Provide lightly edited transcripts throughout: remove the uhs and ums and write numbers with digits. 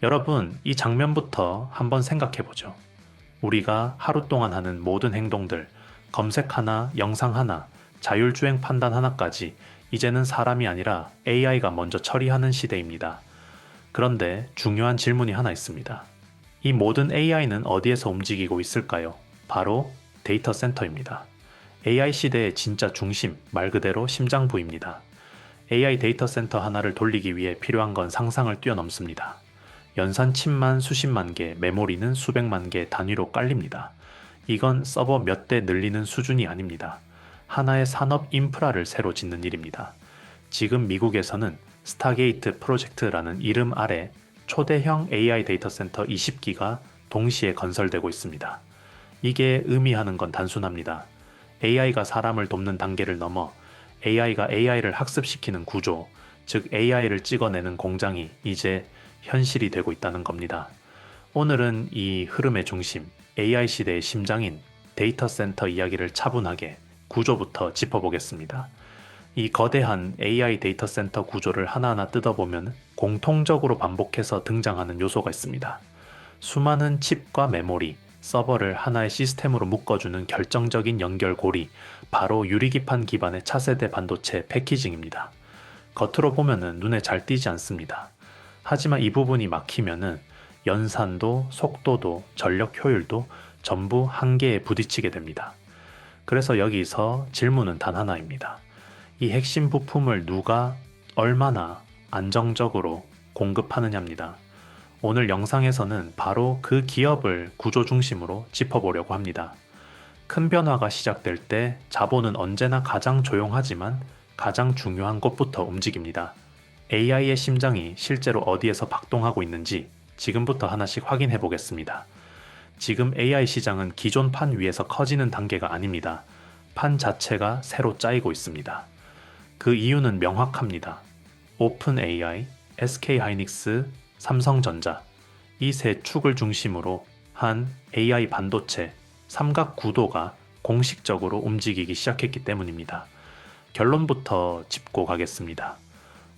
여러분, 이 장면부터 한번 생각해 보죠. 우리가 하루 동안 하는 모든 행동들, 검색 하나, 영상 하나, 자율주행 판단 하나까지 이제는 사람이 아니라 AI가 먼저 처리하는 시대입니다. 그런데 중요한 질문이 하나 있습니다. 이 모든 AI는 어디에서 움직이고 있을까요? 바로 데이터 센터입니다. AI 시대의 진짜 중심, 말 그대로 심장부입니다. AI 데이터 센터 하나를 돌리기 위해 필요한 건 상상을 뛰어넘습니다. 연산 칩만 수십만 개, 메모리는 수백만 개 단위로 깔립니다. 이건 서버 몇 대 늘리는 수준이 아닙니다. 하나의 산업 인프라를 새로 짓는 일입니다. 지금 미국에서는 스타게이트 프로젝트라는 이름 아래 초대형 AI 데이터 센터 20기가 동시에 건설되고 있습니다. 이게 의미하는 건 단순합니다. AI가 사람을 돕는 단계를 넘어 AI가 AI를 학습시키는 구조, 즉 AI를 찍어내는 공장이 이제 현실이 되고 있다는 겁니다. 오늘은 이 흐름의 중심, AI 시대의 심장인 데이터 센터 이야기를 차분하게 구조부터 짚어보겠습니다. 이 거대한 AI 데이터 센터 구조를 하나하나 뜯어보면 공통적으로 반복해서 등장하는 요소가 있습니다. 수많은 칩과 메모리, 서버를 하나의 시스템으로 묶어주는 결정적인 연결고리, 바로 유리기판 기반의 차세대 반도체 패키징입니다. 겉으로 보면은 눈에 잘 띄지 않습니다. 하지만 이 부분이 막히면은 연산도, 속도도, 전력 효율도 전부 한계에 부딪히게 됩니다. 그래서 여기서 질문은 단 하나입니다. 이 핵심 부품을 누가 얼마나 안정적으로 공급하느냐입니다. 오늘 영상에서는 바로 그 기업을 구조 중심으로 짚어보려고 합니다. 큰 변화가 시작될 때 자본은 언제나 가장 조용하지만 가장 중요한 곳부터 움직입니다. AI의 심장이 실제로 어디에서 박동하고 있는지 지금부터 하나씩 확인해 보겠습니다. 지금 AI 시장은 기존 판 위에서 커지는 단계가 아닙니다. 판 자체가 새로 짜이고 있습니다. 그 이유는 명확합니다. 오픈 AI, SK 하이닉스, 삼성전자, 이 세 축을 중심으로 한 AI 반도체 삼각 구도가 공식적으로 움직이기 시작했기 때문입니다. 결론부터 짚고 가겠습니다.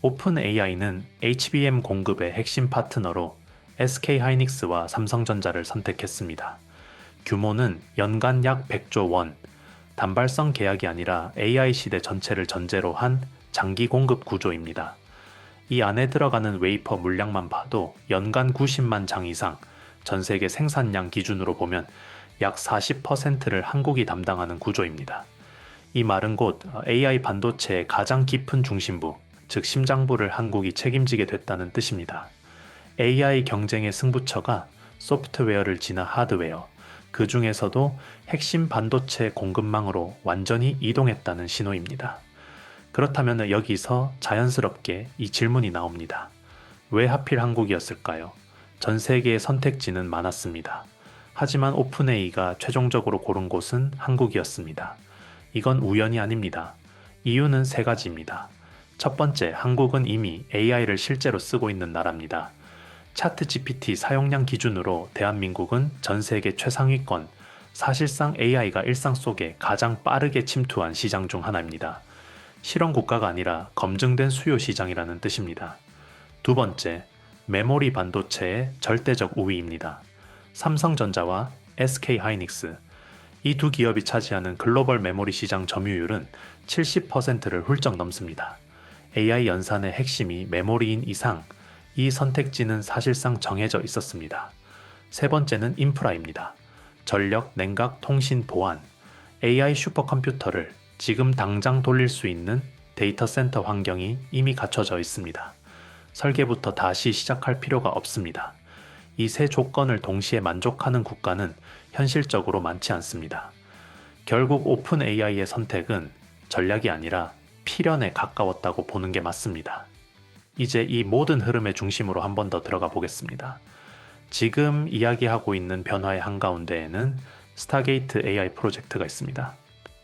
오픈 AI는 HBM 공급의 핵심 파트너로 SK 하이닉스와 삼성전자를 선택했습니다. 규모는 연간 약 100조 원, 단발성 계약이 아니라 AI 시대 전체를 전제로 한 장기 공급 구조입니다. 이 안에 들어가는 웨이퍼 물량만 봐도 연간 90만 장 이상, 전 세계 생산량 기준으로 보면 약 40%를 한국이 담당하는 구조입니다. 이 말은 곧 AI 반도체의 가장 깊은 중심부, 즉 심장부를 한국이 책임지게 됐다는 뜻입니다. AI 경쟁의 승부처가 소프트웨어를 지나 하드웨어, 그 중에서도 핵심 반도체 공급망으로 완전히 이동했다는 신호입니다. 그렇다면 여기서 자연스럽게 이 질문이 나옵니다. 왜 하필 한국이었을까요? 전 세계의 선택지는 많았습니다. 하지만 오픈AI가 최종적으로 고른 곳은 한국이었습니다. 이건 우연이 아닙니다. 이유는 세 가지입니다. 첫 번째, 한국은 이미 AI를 실제로 쓰고 있는 나라입니다. 차트GPT 사용량 기준으로 대한민국은 전 세계 최상위권, 사실상 AI가 일상 속에 가장 빠르게 침투한 시장 중 하나입니다. 실험 국가가 아니라 검증된 수요 시장이라는 뜻입니다. 두 번째, 메모리 반도체의 절대적 우위입니다. 삼성전자와 SK 하이닉스, 이 두 기업이 차지하는 글로벌 메모리 시장 점유율은 70%를 훌쩍 넘습니다. AI 연산의 핵심이 메모리인 이상, 이 선택지는 사실상 정해져 있었습니다. 세 번째는 인프라입니다. 전력, 냉각, 통신, 보안, AI 슈퍼컴퓨터를 지금 당장 돌릴 수 있는 데이터 센터 환경이 이미 갖춰져 있습니다. 설계부터 다시 시작할 필요가 없습니다. 이 세 조건을 동시에 만족하는 국가는 현실적으로 많지 않습니다. 결국 오픈 AI의 선택은 전략이 아니라 필연에 가까웠다고 보는 게 맞습니다. 이제 이 모든 흐름의 중심으로 한 번 더 들어가 보겠습니다. 지금 이야기하고 있는 변화의 한가운데에는 스타게이트 AI 프로젝트가 있습니다.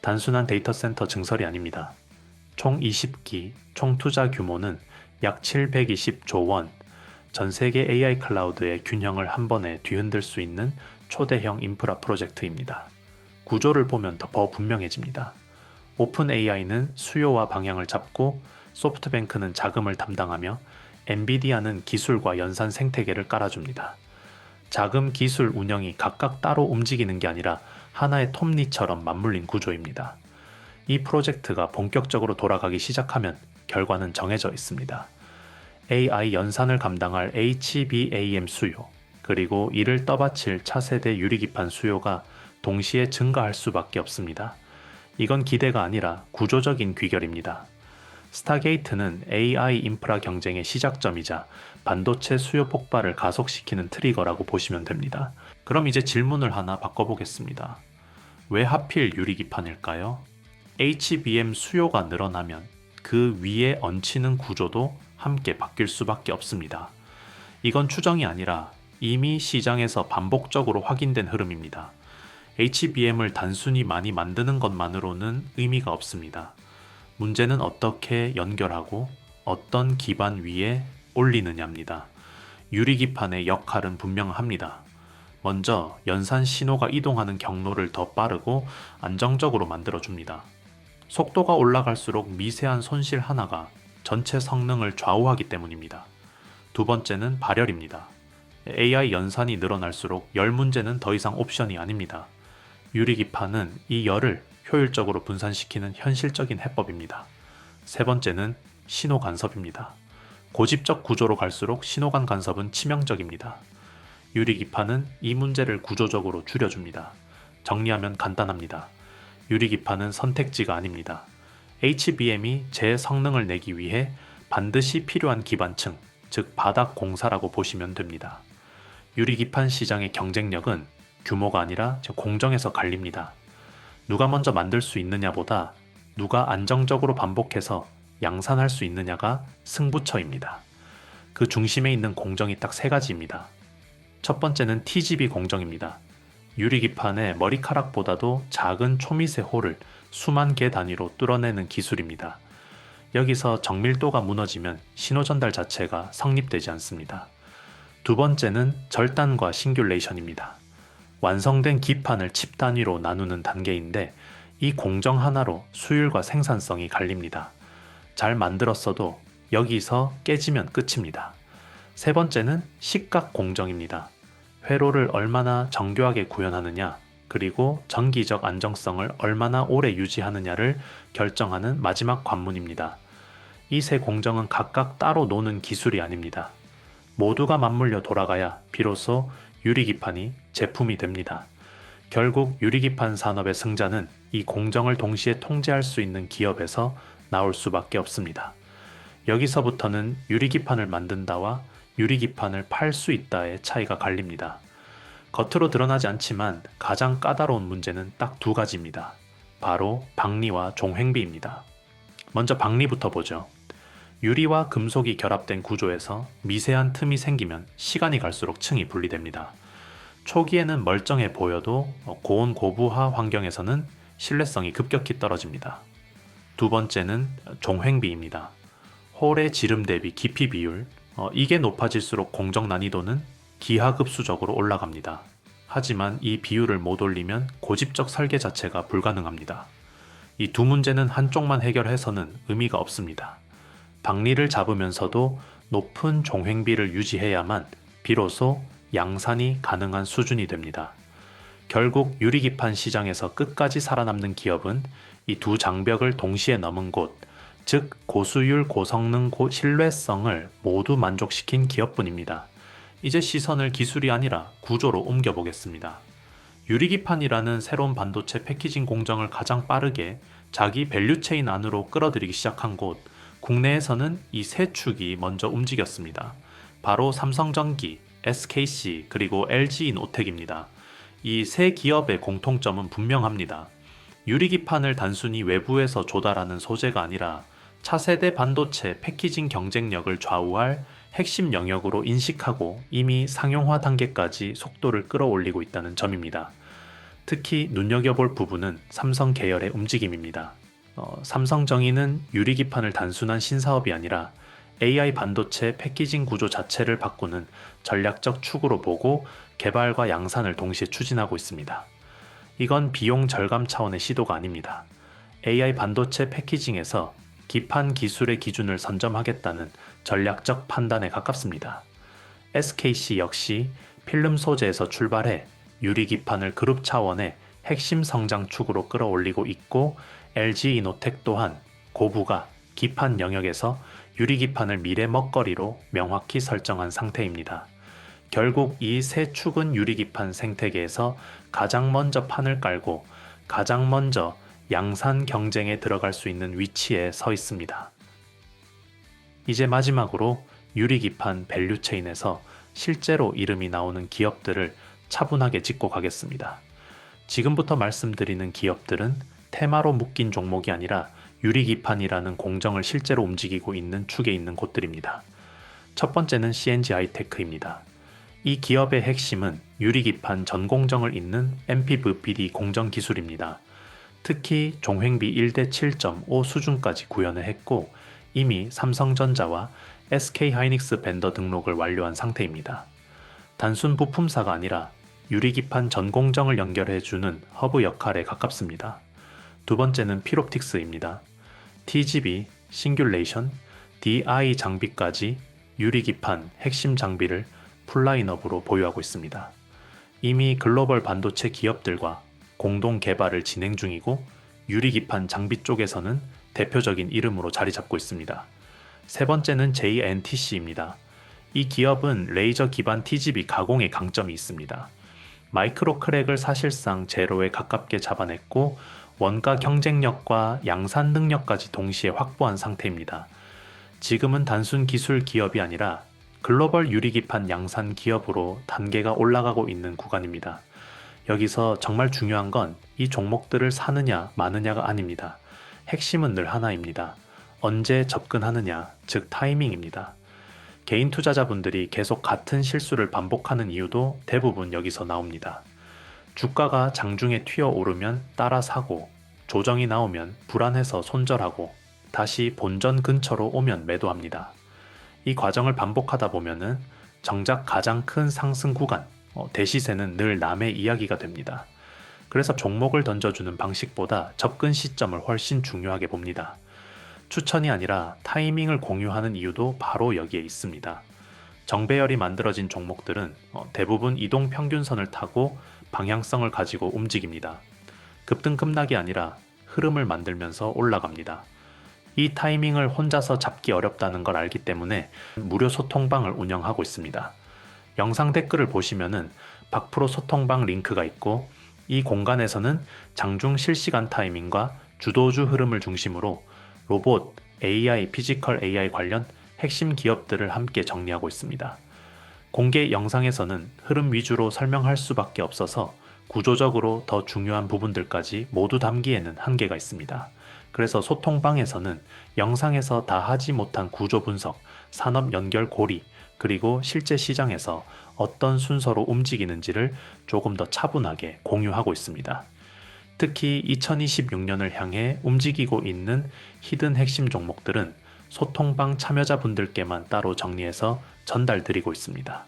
단순한 데이터 센터 증설이 아닙니다. 총 20기, 총 투자 규모는 약 720조 원, 전 세계 AI 클라우드의 균형을 한 번에 뒤흔들 수 있는 초대형 인프라 프로젝트입니다. 구조를 보면 더 분명해집니다. 오픈 AI는 수요와 방향을 잡고 소프트뱅크는 자금을 담당하며 엔비디아는 기술과 연산 생태계를 깔아줍니다. 자금, 기술, 운영이 각각 따로 움직이는 게 아니라 하나의 톱니처럼 맞물린 구조입니다. 이 프로젝트가 본격적으로 돌아가기 시작하면 결과는 정해져 있습니다. AI 연산을 감당할 HBAM 수요, 그리고 이를 떠받칠 차세대 유리기판 수요가 동시에 증가할 수밖에 없습니다. 이건 기대가 아니라 구조적인 귀결입니다. 스타게이트는 AI 인프라 경쟁의 시작점이자 반도체 수요 폭발을 가속시키는 트리거라고 보시면 됩니다. 그럼 이제 질문을 하나 바꿔보겠습니다. 왜 하필 유리기판일까요? HBM 수요가 늘어나면 그 위에 얹히는 구조도 함께 바뀔 수밖에 없습니다. 이건 추정이 아니라 이미 시장에서 반복적으로 확인된 흐름입니다. HBM을 단순히 많이 만드는 것만으로는 의미가 없습니다. 문제는 어떻게 연결하고 어떤 기반 위에 올리느냐입니다. 유리기판의 역할은 분명합니다. 먼저 연산 신호가 이동하는 경로를 더 빠르고 안정적으로 만들어줍니다. 속도가 올라갈수록 미세한 손실 하나가 전체 성능을 좌우하기 때문입니다. 두 번째는 발열입니다. AI 연산이 늘어날수록 열 문제는 더 이상 옵션이 아닙니다. 유리기판은 이 열을 효율적으로 분산시키는 현실적인 해법입니다. 세 번째는 신호 간섭입니다. 고집적 구조로 갈수록 신호간 간섭은 치명적입니다. 유리기판은 이 문제를 구조적으로 줄여줍니다. 정리하면 간단합니다. 유리기판은 선택지가 아닙니다. HBM이 제 성능을 내기 위해 반드시 필요한 기반층, 즉 바닥 공사라고 보시면 됩니다. 유리기판 시장의 경쟁력은 규모가 아니라 공정에서 갈립니다. 누가 먼저 만들 수 있느냐보다 누가 안정적으로 반복해서 양산할 수 있느냐가 승부처입니다. 그 중심에 있는 공정이 딱 세 가지입니다. 첫 번째는 TGB 공정입니다. 유리기판의 머리카락보다도 작은 초미세 홀을 수만 개 단위로 뚫어내는 기술입니다. 여기서 정밀도가 무너지면 신호 전달 자체가 성립되지 않습니다. 두 번째는 절단과 싱귤레이션입니다. 완성된 기판을 칩 단위로 나누는 단계인데 이 공정 하나로 수율과 생산성이 갈립니다. 잘 만들었어도 여기서 깨지면 끝입니다. 세 번째는 식각 공정입니다. 회로를 얼마나 정교하게 구현하느냐, 그리고 전기적 안정성을 얼마나 오래 유지하느냐를 결정하는 마지막 관문입니다. 이 세 공정은 각각 따로 노는 기술이 아닙니다. 모두가 맞물려 돌아가야 비로소 유리기판이 제품이 됩니다. 결국 유리기판 산업의 승자는 이 공정을 동시에 통제할 수 있는 기업에서 나올 수밖에 없습니다. 여기서부터는 유리기판을 만든다와 유리기판을 팔 수 있다의 차이가 갈립니다. 겉으로 드러나지 않지만 가장 까다로운 문제는 딱 두 가지입니다. 바로 박리와 종횡비입니다. 먼저 박리부터 보죠. 유리와 금속이 결합된 구조에서 미세한 틈이 생기면 시간이 갈수록 층이 분리됩니다. 초기에는 멀쩡해 보여도 고온 고부하 환경에서는 신뢰성이 급격히 떨어집니다. 두 번째는 종횡비입니다. 홀의 지름 대비 깊이 비율, 이게 높아질수록 공정 난이도는 기하급수적으로 올라갑니다. 하지만 이 비율을 못 올리면 고집적 설계 자체가 불가능합니다. 이 두 문제는 한쪽만 해결해서는 의미가 없습니다. 박리를 잡으면서도 높은 종횡비를 유지해야만 비로소 양산이 가능한 수준이 됩니다. 결국 유리기판 시장에서 끝까지 살아남는 기업은 이 두 장벽을 동시에 넘은 곳, 즉 고수율, 고성능, 신뢰성을 모두 만족시킨 기업뿐입니다. 이제 시선을 기술이 아니라 구조로 옮겨보겠습니다. 유리기판이라는 새로운 반도체 패키징 공정을 가장 빠르게 자기 밸류체인 안으로 끌어들이기 시작한 곳, 국내에서는 이 세 축이 먼저 움직였습니다. 바로 삼성전기, SKC, 그리고 LG인오텍입니다. 이 세 기업의 공통점은 분명합니다. 유리기판을 단순히 외부에서 조달하는 소재가 아니라 차세대 반도체 패키징 경쟁력을 좌우할 핵심 영역으로 인식하고 이미 상용화 단계까지 속도를 끌어올리고 있다는 점입니다. 특히 눈여겨볼 부분은 삼성 계열의 움직임입니다. 삼성정의는 유리기판을 단순한 신사업이 아니라 AI 반도체 패키징 구조 자체를 바꾸는 전략적 축으로 보고 개발과 양산을 동시에 추진하고 있습니다. 이건 비용 절감 차원의 시도가 아닙니다. AI 반도체 패키징에서 기판 기술의 기준을 선점하겠다는 전략적 판단에 가깝습니다. SKC 역시 필름 소재에서 출발해 유리기판을 그룹 차원의 핵심 성장축으로 끌어올리고 있고 LG이노텍 또한 고부가 기판 영역에서 유리기판을 미래 먹거리로 명확히 설정한 상태입니다. 결국 이 세 축은 유리기판 생태계에서 가장 먼저 판을 깔고 가장 먼저 양산 경쟁에 들어갈 수 있는 위치에 서 있습니다. 이제 마지막으로 유리기판 밸류체인에서 실제로 이름이 나오는 기업들을 차분하게 짚고 가겠습니다. 지금부터 말씀드리는 기업들은 테마로 묶인 종목이 아니라 유리기판이라는 공정을 실제로 움직이고 있는 축에 있는 곳들입니다. 첫 번째는 CNG 하이테크입니다. 이 기업의 핵심은 유리기판 전공정을 잇는 MPVPD 공정 기술입니다. 특히 종횡비 1대 7.5 수준까지 구현을 했고 이미 삼성전자와 SK하이닉스 벤더 등록을 완료한 상태입니다. 단순 부품사가 아니라 유리기판 전공정을 연결해주는 허브 역할에 가깝습니다. 두 번째는 필옵틱스입니다. TGV, 싱귤레이션, DI 장비까지 유리기판 핵심 장비를 풀라인업으로 보유하고 있습니다. 이미 글로벌 반도체 기업들과 공동 개발을 진행 중이고 유리기판 장비 쪽에서는 대표적인 이름으로 자리 잡고 있습니다. 세 번째는 JNTC입니다. 이 기업은 레이저 기반 TGV 가공의 강점이 있습니다. 마이크로 크랙을 사실상 제로에 가깝게 잡아냈고 원가 경쟁력과 양산 능력까지 동시에 확보한 상태입니다. 지금은 단순 기술 기업이 아니라 글로벌 유리기판 양산 기업으로 단계가 올라가고 있는 구간입니다. 여기서 정말 중요한 건 이 종목들을 사느냐 마느냐가 아닙니다. 핵심은 늘 하나입니다. 언제 접근하느냐, 즉 타이밍입니다. 개인 투자자분들이 계속 같은 실수를 반복하는 이유도 대부분 여기서 나옵니다. 주가가 장중에 튀어오르면 따라 사고, 조정이 나오면 불안해서 손절하고, 다시 본전 근처로 오면 매도합니다. 이 과정을 반복하다 보면은 정작 가장 큰 상승 구간, 대시세는 늘 남의 이야기가 됩니다. 그래서 종목을 던져주는 방식보다 접근 시점을 훨씬 중요하게 봅니다. 추천이 아니라 타이밍을 공유하는 이유도 바로 여기에 있습니다. 정배열이 만들어진 종목들은 대부분 이동 평균선을 타고 방향성을 가지고 움직입니다. 급등급락이 아니라 흐름을 만들면서 올라갑니다. 이 타이밍을 혼자서 잡기 어렵다는 걸 알기 때문에 무료 소통방을 운영하고 있습니다. 영상 댓글을 보시면은 박프로 소통방 링크가 있고 이 공간에서는 장중 실시간 타이밍과 주도주 흐름을 중심으로 로봇, AI, 피지컬 AI 관련 핵심 기업들을 함께 정리하고 있습니다. 공개 영상에서는 흐름 위주로 설명할 수밖에 없어서 구조적으로 더 중요한 부분들까지 모두 담기에는 한계가 있습니다. 그래서 소통방에서는 영상에서 다 하지 못한 구조 분석, 산업 연결 고리, 그리고 실제 시장에서 어떤 순서로 움직이는지를 조금 더 차분하게 공유하고 있습니다. 특히 2026년을 향해 움직이고 있는 히든 핵심 종목들은 소통방 참여자분들께만 따로 정리해서 전달드리고 있습니다.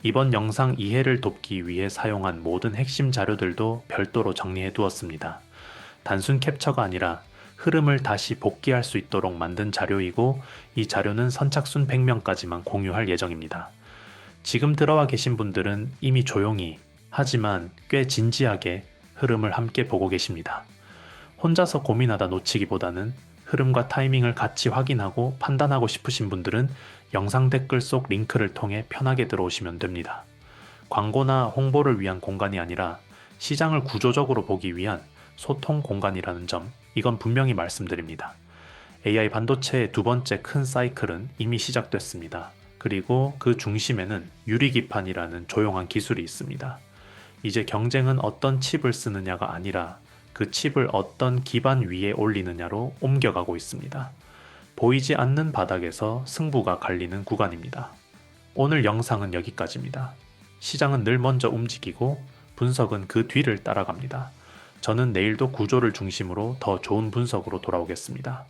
이번 영상 이해를 돕기 위해 사용한 모든 핵심 자료들도 별도로 정리해 두었습니다. 단순 캡처가 아니라 흐름을 다시 복귀할 수 있도록 만든 자료이고 이 자료는 선착순 100명까지만 공유할 예정입니다. 지금 들어와 계신 분들은 이미 조용히 하지만 꽤 진지하게 흐름을 함께 보고 계십니다. 혼자서 고민하다 놓치기보다는 흐름과 타이밍을 같이 확인하고 판단하고 싶으신 분들은 영상 댓글 속 링크를 통해 편하게 들어오시면 됩니다. 광고나 홍보를 위한 공간이 아니라 시장을 구조적으로 보기 위한 소통 공간이라는 점, 이건 분명히 말씀드립니다. AI 반도체의 두 번째 큰 사이클은 이미 시작됐습니다. 그리고 그 중심에는 유리기판이라는 조용한 기술이 있습니다. 이제 경쟁은 어떤 칩을 쓰느냐가 아니라 그 칩을 어떤 기반 위에 올리느냐로 옮겨가고 있습니다. 보이지 않는 바닥에서 승부가 갈리는 구간입니다. 오늘 영상은 여기까지입니다. 시장은 늘 먼저 움직이고 분석은 그 뒤를 따라갑니다. 저는 내일도 구조를 중심으로 더 좋은 분석으로 돌아오겠습니다.